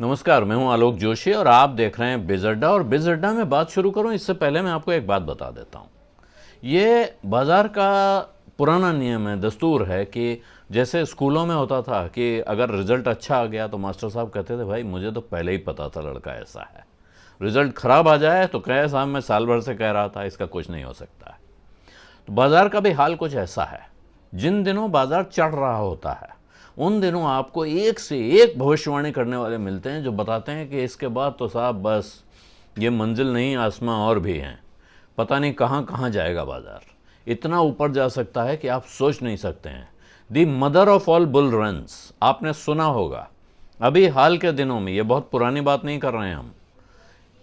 नमस्कार, मैं हूं आलोक जोशी और आप देख रहे हैं बिज़ अड्डा। और बिज़ अड्डा में बात शुरू करूं इससे पहले मैं आपको एक बात बता देता हूं। ये बाज़ार का पुराना नियम है, दस्तूर है कि जैसे स्कूलों में होता था कि अगर रिज़ल्ट अच्छा आ गया तो मास्टर साहब कहते थे भाई मुझे तो पहले ही पता था लड़का ऐसा है। रिज़ल्ट ख़राब आ जाए तो कहे साहब मैं साल भर से कह रहा था इसका कुछ नहीं हो सकता है। तो बाज़ार का भी हाल कुछ ऐसा है। जिन दिनों बाज़ार चढ़ रहा होता है उन दिनों आपको एक से एक भविष्यवाणी करने वाले मिलते हैं जो बताते हैं कि इसके बाद तो साहब बस ये मंजिल नहीं आसमां और भी हैं, पता नहीं कहाँ कहाँ जाएगा बाज़ार। इतना ऊपर जा सकता है कि आप सोच नहीं सकते हैं। दी mother of all bull runs आपने सुना होगा। अभी हाल के दिनों में, ये बहुत पुरानी बात नहीं कर रहे हैं हम,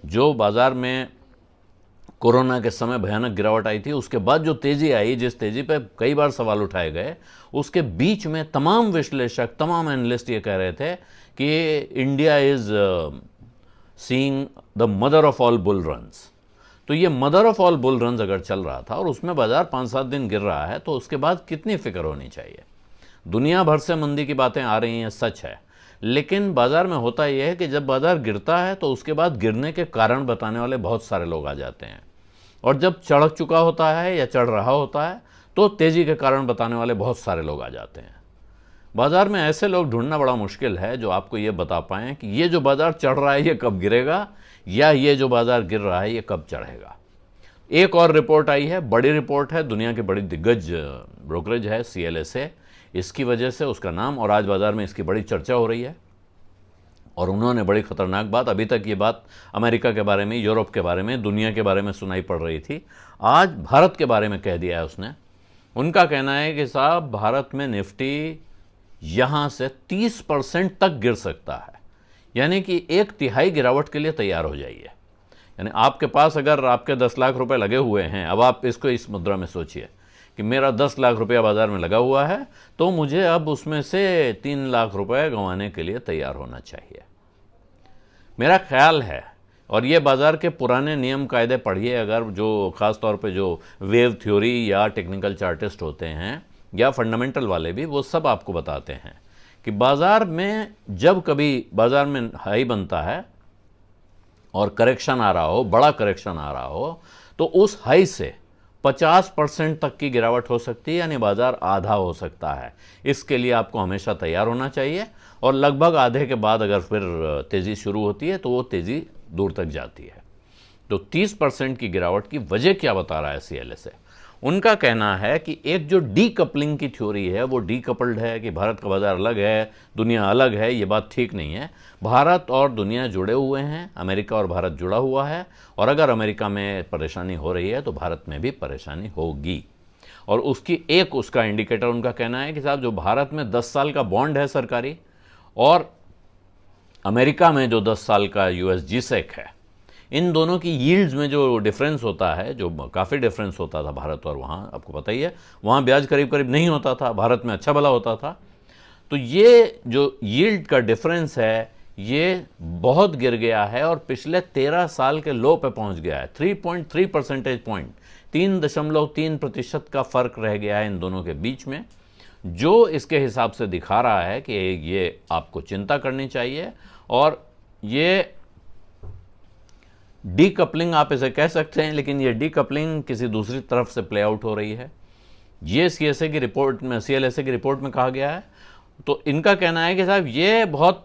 जो बाज़ार में कोरोना के समय भयानक गिरावट आई थी, उसके बाद जो तेज़ी आई, जिस तेज़ी पे कई बार सवाल उठाए गए, उसके बीच में तमाम विश्लेषक, तमाम एनालिस्ट ये कह रहे थे कि India is seeing the mother of all bull runs. तो ये mother of all bull runs अगर चल रहा था और उसमें बाज़ार 5-7 दिन गिर रहा है तो उसके बाद कितनी फिक्र होनी चाहिए। दुनिया भर से मंदी की बातें आ रही हैं, सच है, लेकिन बाज़ार में होता यह है कि जब बाज़ार गिरता है तो उसके बाद गिरने के कारण बताने वाले बहुत सारे लोग आ जाते हैं, और जब चढ़ चुका होता है या चढ़ रहा होता है तो तेज़ी के कारण बताने वाले बहुत सारे लोग आ जाते हैं। बाज़ार में ऐसे लोग ढूंढना बड़ा मुश्किल है जो आपको ये बता पाएँ कि ये जो बाज़ार चढ़ रहा है ये कब गिरेगा या ये जो बाज़ार गिर रहा है ये कब चढ़ेगा। एक और रिपोर्ट आई है, बड़ी रिपोर्ट है, दुनिया की बड़ी दिग्गज ब्रोकरेज है CLSA, इसकी वजह से उसका नाम, और आज बाज़ार में इसकी बड़ी चर्चा हो रही है। और उन्होंने बड़ी ख़तरनाक बात, अभी तक ये बात अमेरिका के बारे में, यूरोप के बारे में, दुनिया के बारे में सुनाई पड़ रही थी, आज भारत के बारे में कह दिया है उसने। उनका कहना है कि साहब भारत में निफ्टी यहाँ से 30% तक गिर सकता है, यानी कि 1/3 गिरावट के लिए तैयार हो जाइए। यानी आपके पास अगर आपके 10 लाख रुपए लगे हुए हैं, अब आप इसको इस मुद्रा में सोचिए कि मेरा 10 लाख रुपया बाज़ार में लगा हुआ है तो मुझे अब उसमें से 3 लाख रुपए गंवाने के लिए तैयार होना चाहिए। मेरा ख्याल है, और ये बाज़ार के पुराने नियम कायदे पढ़िए अगर, जो ख़ास तौर पे जो वेव थ्योरी या टेक्निकल चार्टिस्ट होते हैं या फंडामेंटल वाले भी, वो सब आपको बताते हैं कि बाज़ार में जब कभी बाज़ार में हाई बनता है और करेक्शन आ रहा हो, बड़ा करेक्शन आ रहा हो, तो उस हाई से 50% तक की गिरावट हो सकती है, यानी बाज़ार आधा हो सकता है। इसके लिए आपको हमेशा तैयार होना चाहिए, और लगभग आधे के बाद अगर फिर तेज़ी शुरू होती है तो वो तेज़ी दूर तक जाती है। तो 30% की गिरावट की वजह क्या बता रहा है CLSA? उनका कहना है कि एक जो डीकपलिंग की थ्योरी है वो डीकपल्ड है, कि भारत का बाज़ार अलग है, दुनिया अलग है, ये बात ठीक नहीं है। भारत और दुनिया जुड़े हुए हैं, अमेरिका और भारत जुड़ा हुआ है, और अगर अमेरिका में परेशानी हो रही है तो भारत में भी परेशानी होगी। और उसकी एक उसका इंडिकेटर उनका कहना है कि साहब जो भारत में 10 साल का बॉन्ड है सरकारी, और अमेरिका में जो 10 साल का US G-SEC है, इन दोनों की यील्ड्स में जो डिफरेंस होता है, जो काफ़ी डिफरेंस होता था भारत और वहाँ, आपको पता ही है, वहाँ ब्याज करीब करीब नहीं होता था, भारत में अच्छा भला होता था। तो ये जो यील्ड का डिफरेंस है ये बहुत गिर गया है और पिछले 13 साल के लो पे पहुँच गया है। 3.3 परसेंटेज पॉइंट, 3.3% का फ़र्क रह गया है इन दोनों के बीच में, जो इसके हिसाब से दिखा रहा है कि ये आपको चिंता करनी चाहिए। और ये डीकपलिंग आप इसे कह सकते हैं, लेकिन ये डीकपलिंग किसी दूसरी तरफ से प्ले आउट हो रही है। ये CLSA की रिपोर्ट में कहा गया है। तो इनका कहना है कि साहब ये बहुत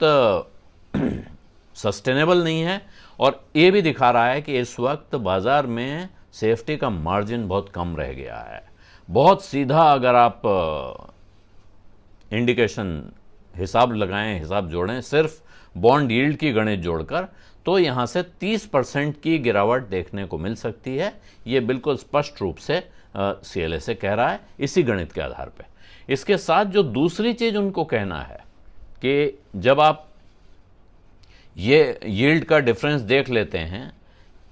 सस्टेनेबल नहीं है, और ये भी दिखा रहा है कि इस वक्त बाज़ार में सेफ्टी का मार्जिन बहुत कम रह गया है। बहुत सीधा अगर आप इंडिकेशन हिसाब लगाएं, हिसाब जोड़ें, सिर्फ बॉन्ड यील्ड की गणित जोड़कर, तो यहाँ से 30% की गिरावट देखने को मिल सकती है। ये बिल्कुल स्पष्ट रूप से CLSA कह रहा है इसी गणित के आधार पे। इसके साथ जो दूसरी चीज़ उनको कहना है कि जब आप ये यील्ड का डिफरेंस देख लेते हैं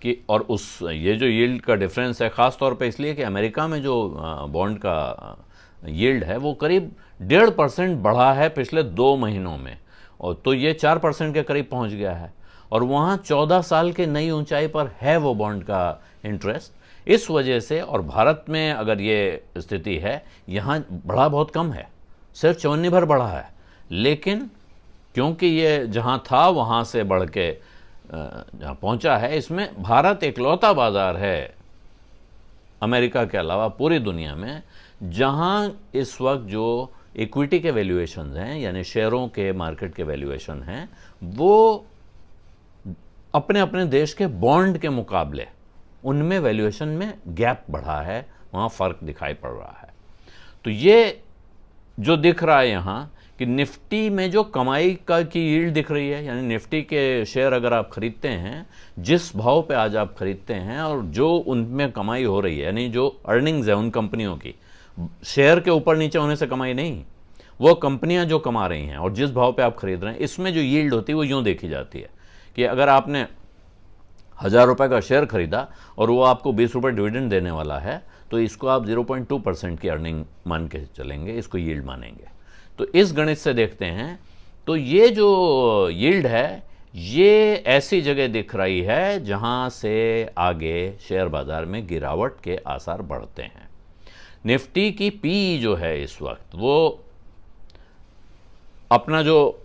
कि, और ये जो यील्ड का डिफरेंस है ख़ास तौर पे इसलिए कि अमेरिका में जो बॉन्ड का यील्ड है वो करीब 1.5% बढ़ा है पिछले 2 महीनों में, और तो ये 4% के करीब पहुंच गया है, और वहाँ 14 साल के नई ऊंचाई पर है वो बॉन्ड का इंटरेस्ट। इस वजह से, और भारत में अगर ये स्थिति है, यहाँ बढ़ा बहुत कम है, सिर्फ चवन्नी भर बढ़ा है, लेकिन क्योंकि ये जहां था वहां से बढ़ के जहां पहुंचा है। इसमें भारत इकलौता बाजार है अमेरिका के अलावा पूरी दुनिया में जहां इस वक्त जो इक्विटी के वैल्यूएशन हैं, यानी शेयरों के मार्केट के वैल्यूएशन हैं, वो अपने अपने देश के बॉन्ड के मुकाबले उनमें वैल्यूएशन में गैप बढ़ा है, वहाँ फ़र्क दिखाई पड़ रहा है। तो ये जो दिख रहा है यहाँ कि निफ्टी में जो कमाई की यील्ड दिख रही है, यानी निफ्टी के शेयर अगर आप खरीदते हैं, जिस भाव पे आज आप खरीदते हैं और जो उनमें कमाई हो रही है, यानी जो अर्निंग्स है उन कंपनियों की, शेयर के ऊपर नीचे होने से कमाई नहीं, वो कंपनियां जो कमा रही हैं और जिस भाव पे आप खरीद रहे हैं, इसमें जो यील्ड होती है वो यूँ देखी जाती है कि अगर आपने 1000 रुपये का शेयर खरीदा और वो आपको 20 रुपये डिविडेंड देने वाला है, तो इसको आप 0.2% की अर्निंग मान के चलेंगे, इसको यील्ड मानेंगे। तो इस गणित से देखते हैं तो ये जो यील्ड है ये ऐसी जगह दिख रही है जहां से आगे शेयर बाजार में गिरावट के आसार बढ़ते हैं। निफ्टी की पी जो है इस वक्त वो अपना जो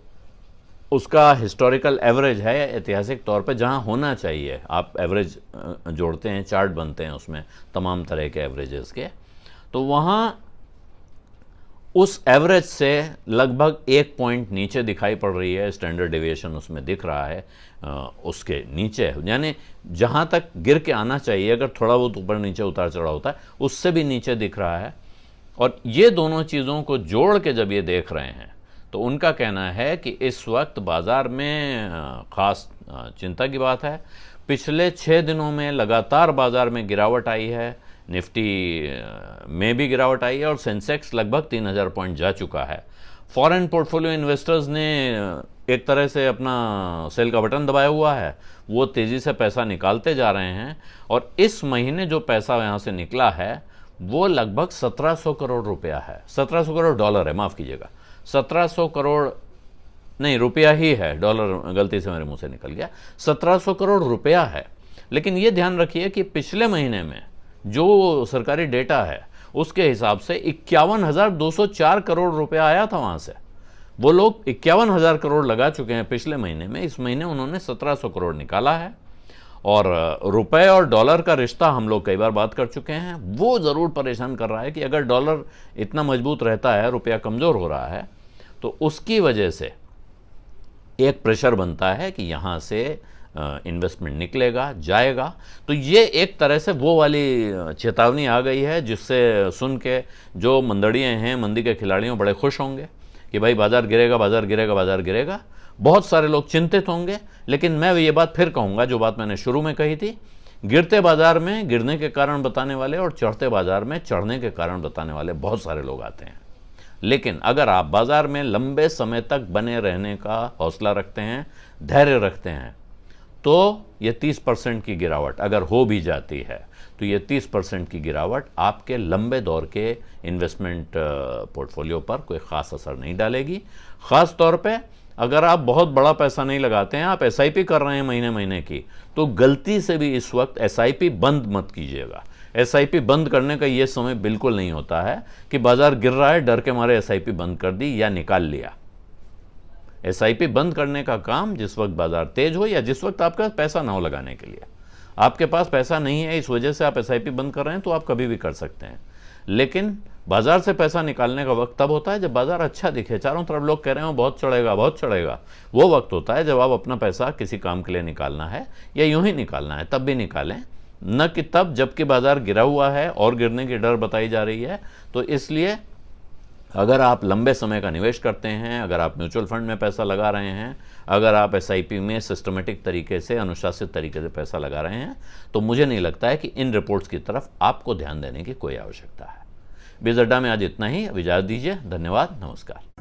उसका हिस्टोरिकल एवरेज है, ऐतिहासिक तौर पे जहां होना चाहिए, आप एवरेज जोड़ते हैं, चार्ट बनते हैं उसमें तमाम तरह के एवरेजेस के, तो वहां उस एवरेज से लगभग 1 पॉइंट नीचे दिखाई पड़ रही है। स्टैंडर्ड डेविएशन उसमें दिख रहा है उसके नीचे, यानी जहां तक गिर के आना चाहिए, अगर थोड़ा बहुत ऊपर नीचे उतार चढ़ाव होता है उससे भी नीचे दिख रहा है। और ये दोनों चीज़ों को जोड़ के जब ये देख रहे हैं तो उनका कहना है कि इस वक्त बाज़ार में ख़ास चिंता की बात है। पिछले 6 दिनों में लगातार बाज़ार में गिरावट आई है, निफ्टी में भी गिरावट आई है और सेंसेक्स लगभग 3000 पॉइंट जा चुका है। फॉरेन पोर्टफोलियो इन्वेस्टर्स ने एक तरह से अपना सेल का बटन दबाया हुआ है, वो तेज़ी से पैसा निकालते जा रहे हैं और इस महीने जो पैसा यहाँ से निकला है वो लगभग 1700 करोड़ रुपया है, 1700 करोड़ डॉलर है, माफ़ कीजिएगा, 1700 करोड़ नहीं, रुपया ही है, डॉलर गलती से मेरे मुंह से निकल गया, 1700 करोड़ रुपया है। लेकिन ये ध्यान रखिए कि पिछले महीने में जो सरकारी डेटा है उसके हिसाब से 51,204 करोड़ रुपया आया था वहाँ से। वो लोग 51,000 करोड़ लगा चुके हैं पिछले महीने में, इस महीने उन्होंने 1700 करोड़ निकाला है। और रुपए और डॉलर का रिश्ता हम लोग कई बार बात कर चुके हैं, वो ज़रूर परेशान कर रहा है कि अगर डॉलर इतना मजबूत रहता है, रुपया कमज़ोर हो रहा है, तो उसकी वजह से एक प्रेशर बनता है कि यहाँ से इन्वेस्टमेंट निकलेगा, जाएगा। तो ये एक तरह से वो वाली चेतावनी आ गई है जिससे सुन के जो मंदड़िए हैं, मंदी के खिलाड़ियों बड़े खुश होंगे कि भाई बाज़ार गिरेगा, बाज़ार गिरेगा, बाज़ार गिरेगा। बहुत सारे लोग चिंतित होंगे, लेकिन मैं ये बात फिर कहूँगा जो बात मैंने शुरू में कही थी, गिरते बाज़ार में गिरने के कारण बताने वाले और चढ़ते बाज़ार में चढ़ने के कारण बताने वाले बहुत सारे लोग आते हैं। लेकिन अगर आप बाज़ार में लंबे समय तक बने रहने का हौसला रखते हैं, धैर्य रखते हैं, तो ये 30% की गिरावट अगर हो भी जाती है तो ये 30% की गिरावट आपके लंबे दौर के इन्वेस्टमेंट पोर्टफोलियो पर कोई ख़ास असर नहीं डालेगी। ख़ास तौर पे अगर आप बहुत बड़ा पैसा नहीं लगाते हैं, आप एसआईपी कर रहे हैं महीने महीने की, तो गलती से भी इस वक्त एसआईपी बंद मत कीजिएगा। एसआईपी बंद करने का ये समय बिल्कुल नहीं होता है कि बाज़ार गिर रहा है, डर के मारे एसआईपी बंद कर दी या निकाल लिया। एसआईपी बंद करने का काम जिस वक्त बाज़ार तेज हो या जिस वक्त आपके पास पैसा ना हो लगाने के लिए। आपके पास पैसा नहीं है, इस वजह से आप एसआईपी बंद कर रहे हैं, तो आप कभी भी कर सकते हैं। लेकिन बाज़ार से पैसा निकालने का वक्त तब होता है जब बाज़ार अच्छा दिखे, चारों तरफ लोग कह रहे हो बहुत चढ़ेगा, बहुत चढ़ेगा। वो वक्त होता है जब आप अपना पैसा किसी काम के लिए निकालना है या यूं ही निकालना है, तब भी निकालें, न कि तब जबकि बाज़ार गिरा हुआ है और गिरने की डर बताई जा रही है। तो इसलिए अगर आप लंबे समय का निवेश करते हैं, अगर आप म्यूचुअल फंड में पैसा लगा रहे हैं, अगर आप एसआईपी में सिस्टमेटिक तरीके से, अनुशासित तरीके से पैसा लगा रहे हैं, तो मुझे नहीं लगता है कि इन रिपोर्ट्स की तरफ आपको ध्यान देने की कोई आवश्यकता है। बिज़ अड्डा में आज इतना ही, अब इजाज़त दीजिए। धन्यवाद, नमस्कार।